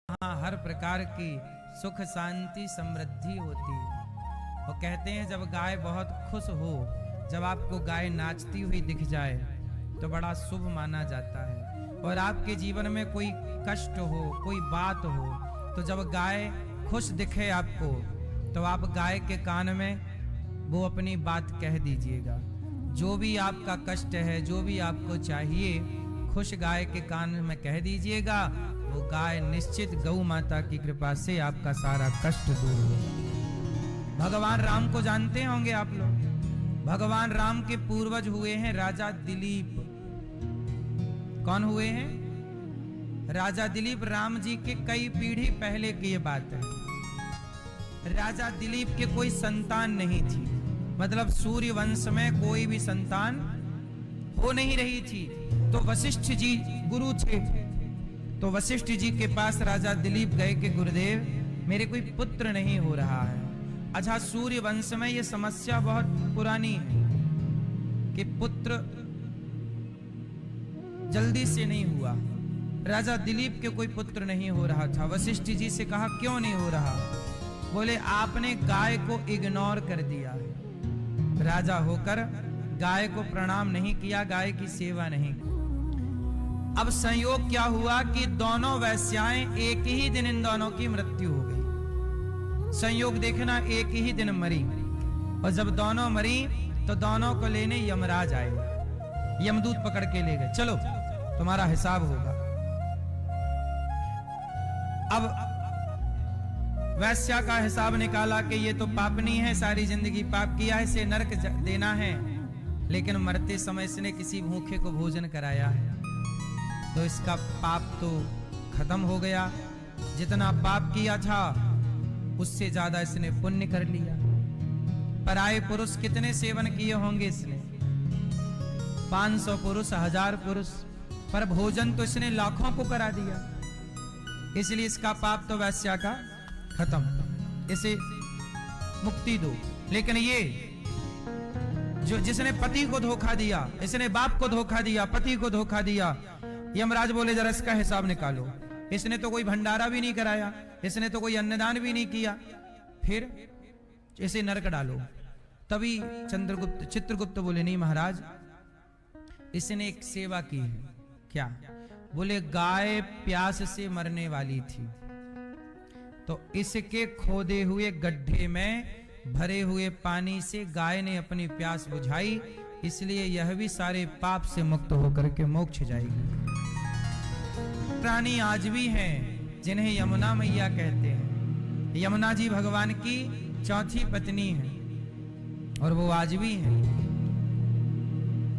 वहाँ हर प्रकार की सुख शांति समृद्धि होती है। वो कहते हैं जब गाय बहुत खुश हो, जब आपको गाय नाचती हुई दिख जाए तो बड़ा शुभ माना जाता है। और आपके जीवन में कोई कष्ट हो, कोई बात हो, तो जब गाय खुश दिखे आपको तो आप गाय के कान में वो अपनी बात कह दीजिएगा। जो भी आपका कष्ट है, जो भी आपको चाहिए, खुश गाय के कान में कह दीजिएगा। वो गाय निश्चित गौ माता की कृपा से आपका सारा कष्ट दूर होगा। भगवान राम को जानते होंगे आप लोग। भगवान राम के पूर्वज हुए हैं राजा दिलीप। कौन हुए हैं? राजा दिलीप। राम जी के कई पीढ़ी पहले की ये बात है। राजा दिलीप के कोई संतान नहीं थी, मतलब सूर्य वंश में कोई भी संतान हो नहीं रही थी। तो वशिष्ठ जी गुरु थे, तो वशिष्ठ जी के पास राजा दिलीप गए कि गुरुदेव मेरे कोई पुत्र नहीं हो रहा है। अच्छा, सूर्य वंश में ये समस्या बहुत पुरानी है कि पुत्र जल्दी से नहीं हुआ। राजा दिलीप के कोई पुत्र नहीं हो रहा था। वशिष्ठ जी से कहा क्यों नहीं हो रहा? बोले आपने गाय को इग्नोर कर दिया है। राजा होकर गाय को प्रणाम नहीं किया, गाय की सेवा नहीं की। अब संयोग क्या हुआ कि दोनों वैश्याएं एक ही दिन इन दोनों की मृत्यु हो गई। संयोग देखना, एक ही दिन मरी। और जब दोनों मरी तो दोनों को लेने यमराज आए। यमदूत पकड़ के ले गए, चलो तुम्हारा हिसाब होगा। अब वैश्या का हिसाब निकाला कि ये तो पापनी है, सारी जिंदगी पाप किया है, इसे नरक देना है। लेकिन मरते समय इसने किसी भूखे को भोजन कराया है, तो इसका पाप तो खत्म हो गया। जितना पाप किया था उससे ज्यादा इसने पुण्य कर लिया। पराये पुरुष कितने सेवन किए होंगे इसने? 500 पुरुष, 1000 पुरुष, पर भोजन तो इसने लाखों को करा दिया। इसलिए इसका पाप तो वैश्या का खत्म, इसे मुक्ति दो। लेकिन ये जो जिसने पति को धोखा दिया, इसने बाप को धोखा दिया, पति को धोखा दिया, यमराज बोले जरा इसका हिसाब निकालो। इसने तो कोई भंडारा भी नहीं कराया, इसने तो कोई अन्नदान भी नहीं किया, फिर इसे नरक डालो। तभी चित्रगुप्त बोले नहीं महाराज, इसने एक सेवा की है। क्या? बोले गाय प्यास से मरने वाली थी, तो इसके खोदे हुए गड्ढे में भरे हुए पानी से गाय ने अपनी प्यास बुझाई, इसलिए यह भी सारे पाप से मुक्त होकर के मोक्ष जाएगी। प्राणी आज भी हैं जिन्हें यमुना मैया कहते हैं। यमुना जी भगवान की चौथी पत्नी है और वो आज भी हैं।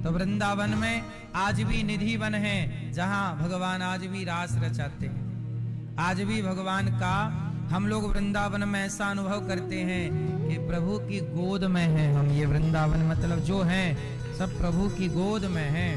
तो वृंदावन में आज भी निधि वन है, जहां भगवान आज भी रास रचाते हैं। आज भी भगवान का हम लोग वृंदावन में ऐसा अनुभव करते हैं कि प्रभु की गोद में है हम। ये वृंदावन मतलब जो है सब प्रभु की गोद में है।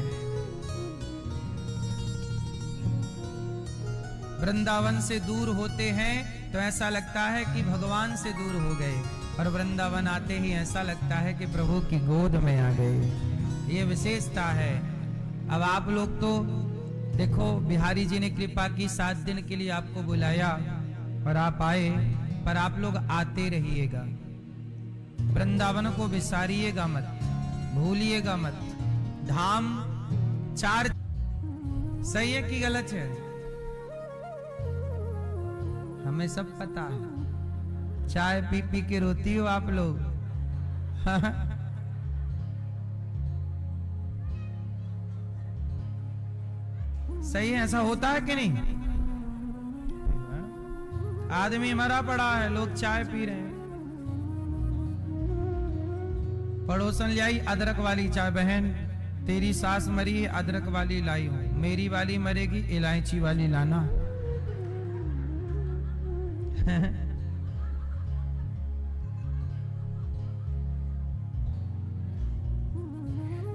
वृंदावन से दूर होते हैं तो ऐसा लगता है कि भगवान से दूर हो गए, और वृंदावन आते ही ऐसा लगता है कि प्रभु की गोद में आ गए। ये विशेषता है। अब आप लोग तो देखो, बिहारी जी ने कृपा की 7 दिन के लिए आपको बुलाया और आप आए, पर आप लोग आते रहिएगा। वृंदावन को बिसारिएगा मत, भूलिएगा मत। धाम 4 सही है कि गलत है? हमें सब पता है। चाय पी पी के रोती हो आप लोग। सही है, ऐसा होता है कि नहीं? आदमी मरा पड़ा है, लोग चाय पी रहे हैं। पड़ोसन लाई अदरक वाली चाय, बहन तेरी सास मरी है अदरक वाली लाई हूं, मेरी वाली मरेगी इलायची वाली लाना।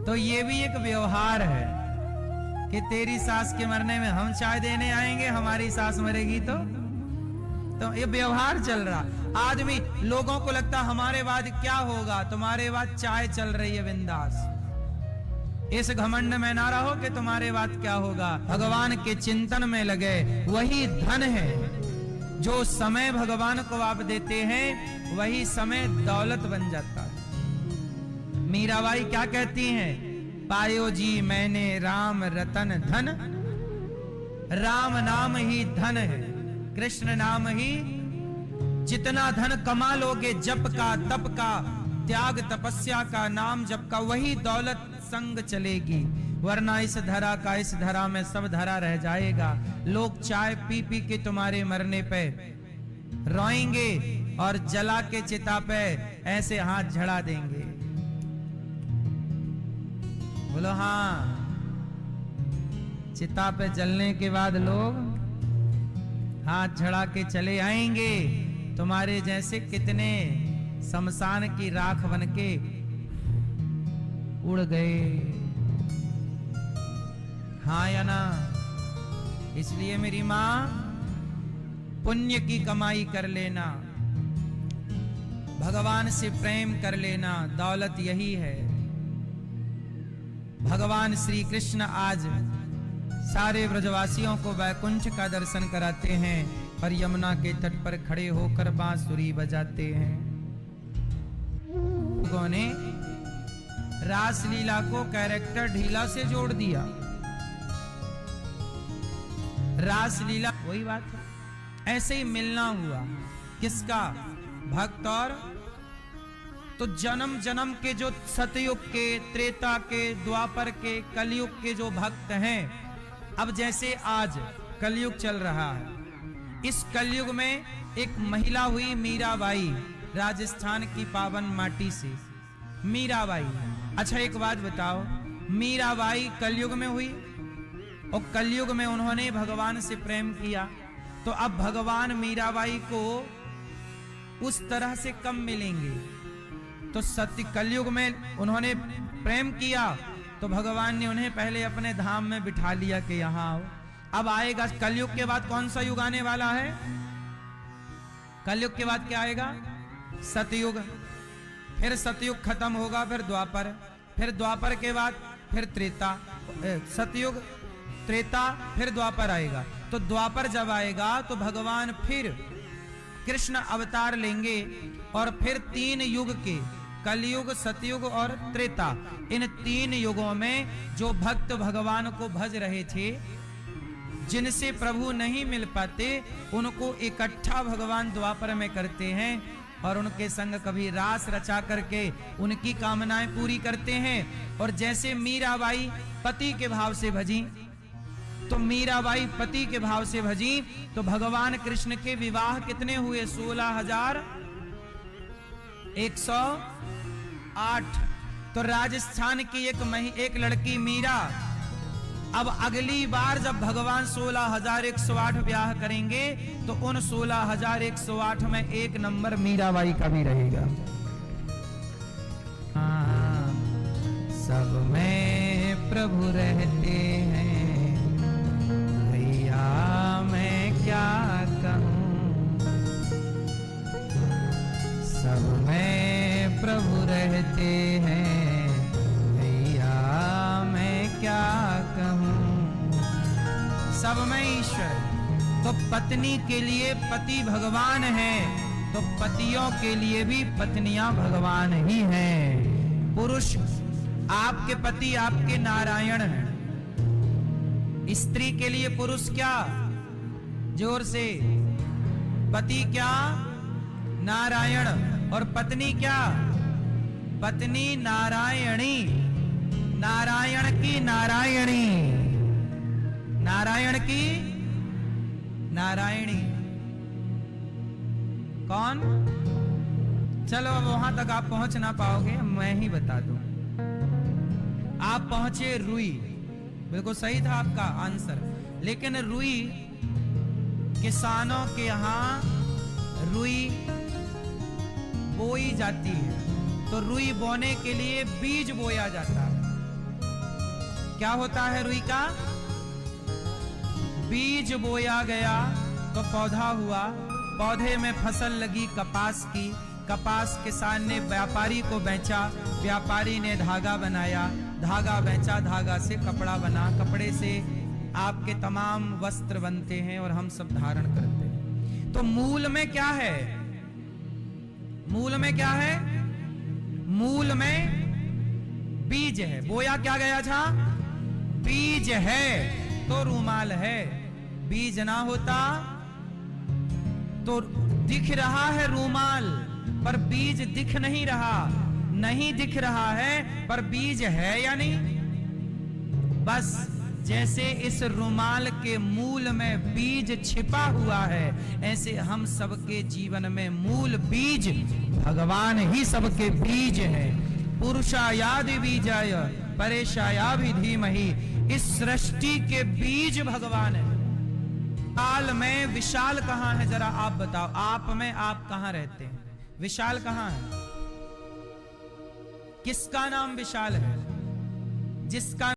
तो ये भी एक व्यवहार है कि तेरी सास के मरने में हम चाय देने आएंगे, हमारी सास मरेगी तो ये व्यवहार चल रहा। आदमी, लोगों को लगता हमारे बाद क्या होगा, तुम्हारे बाद चाय चल रही है बिंदास। इस घमंड में ना रहो कि तुम्हारे बाद क्या होगा। भगवान के चिंतन में लगे, वही धन है। जो समय भगवान को आप देते हैं वही समय दौलत बन जाता है। मीराबाई क्या कहती हैं? पायो जी मैंने राम रतन धन, राम नाम ही धन है, कृष्ण नाम ही। जितना धन कमा लोगे जप का, तप का, त्याग तपस्या का, नाम जप का, वही दौलत संग चलेगी, वरना इस धरा का, इस धरा में सब धरा रह जाएगा। लोग चाय पी पी के तुम्हारे मरने पे रोएंगे और जला के चिता पे ऐसे हाथ झड़ा देंगे। बोलो हाँ, चिता पे जलने के बाद लोग हाथ झड़ा के चले आएंगे। तुम्हारे जैसे कितने शमशान की राख बनके उड़ गए, हाँ या ना? इसलिए मेरी मां, पुण्य की कमाई कर लेना, भगवान से प्रेम कर लेना, दौलत यही है। भगवान श्री कृष्ण आज सारे ब्रजवासियों को वैकुंठ का दर्शन कराते हैं और यमुना के तट पर खड़े होकर बांसुरी बजाते हैं। लोगों ने रासलीला को कैरेक्टर ढीला से जोड़ दिया। रासलीला वही बात है, ऐसे ही मिलना हुआ किसका? भक्त और। तो जन्म जन्म के जो सतयुग के, त्रेता के, द्वापर के, कलयुग के जो भक्त हैं, अब जैसे आज कलयुग चल रहा है, इस कलयुग में एक महिला हुई मीराबाई, राजस्थान की पावन माटी से मीराबाई। अच्छा एक बात बताओ, मीराबाई कलयुग में हुई और कलयुग में उन्होंने भगवान से प्रेम किया, तो अब भगवान मीराबाई को उस तरह से कम मिलेंगे। तो सत्य कलयुग में उन्होंने प्रेम किया तो भगवान ने उन्हें पहले अपने धाम में बिठा लिया कि यहां आओ। अब आएगा कलयुग के बाद कौन सा युग आने वाला है? कलयुग के बाद क्या आएगा? सतयुग। फिर सतयुग खत्म होगा, फिर द्वापर, फिर द्वापर के बाद फिर त्रेता, सतयुग, त्रेता, फिर द्वापर आएगा। तो द्वापर जब आएगा तो भगवान फिर कृष्ण अवतार लेंगे और फिर 3 युग के, कलयुग, सतयुग और त्रेता, इन 3 युगों में जो भक्त भगवान को भज रहे थे, जिनसे प्रभु नहीं मिल पाते, उनको इकट्ठा भगवान द्वापर में करते हैं और उनके संग कभी रास रचा करके उनकी कामनाएं पूरी करते हैं। और जैसे मीराबाई पति के भाव से भजी, तो मीराबाई पति के भाव से भजी, तो भगवान कृष्ण के विवाह कितने हुए? 16,108। तो राजस्थान की एक लड़की मीरा, अब अगली बार जब भगवान 16,108 ब्याह करेंगे तो उन 16,108 में एक नंबर मीराबाई का भी रहेगा। हाँ, सब में प्रभु रहते हैं, भैया मैं क्या कहूँ। सब में प्रभु रहते हैं, भैया मैं क्या कहूँ। सब में ईश्वर। तो पत्नी के लिए पति भगवान है, तो पतियों के लिए भी पत्नियां भगवान ही हैं। पुरुष, आपके पति आपके नारायण हैं। स्त्री के लिए पुरुष क्या? जोर से, पति क्या? नारायण। और पत्नी क्या? पत्नी नारायणी, नारायण की नारायणी, नारायण की नारायणी। कौन? चलो अब वहां तक आप पहुंच ना पाओगे, मैं ही बता दूं। आप पहुंचे रुई, बिल्कुल सही था आपका आंसर, लेकिन रुई किसानों के यहां रुई बोई जाती है, तो रुई बोने के लिए बीज बोया जाता है। क्या होता है रुई का? बीज बोया गया तो पौधा हुआ, पौधे में फसल लगी कपास की, कपास किसान ने व्यापारी को बेचा, व्यापारी ने धागा बनाया, धागा बेचा, धागा से कपड़ा बना, कपड़े से आपके तमाम वस्त्र बनते हैं और हम सब धारण करते हैं। तो मूल में क्या है? मूल में क्या है? मूल में बीज है। बोया क्या गया था? बीज है तो रूमाल है। बीज ना होता तो दिख रहा है रूमाल, पर बीज दिख नहीं रहा। नहीं दिख रहा है पर बीज है या नहीं? बस जैसे इस रुमाल के मूल में बीज छिपा हुआ है, ऐसे हम सबके जीवन में मूल बीज भगवान ही सबके बीज है। पुरुषायादि बीजाय परेशाया भी धीमहि। इस सृष्टि के बीज भगवान है। विशाल में विशाल कहां है? जरा आप बताओ। आप में आप कहां रहते हैं? विशाल कहां है? किसका नाम विशाल है? जिसका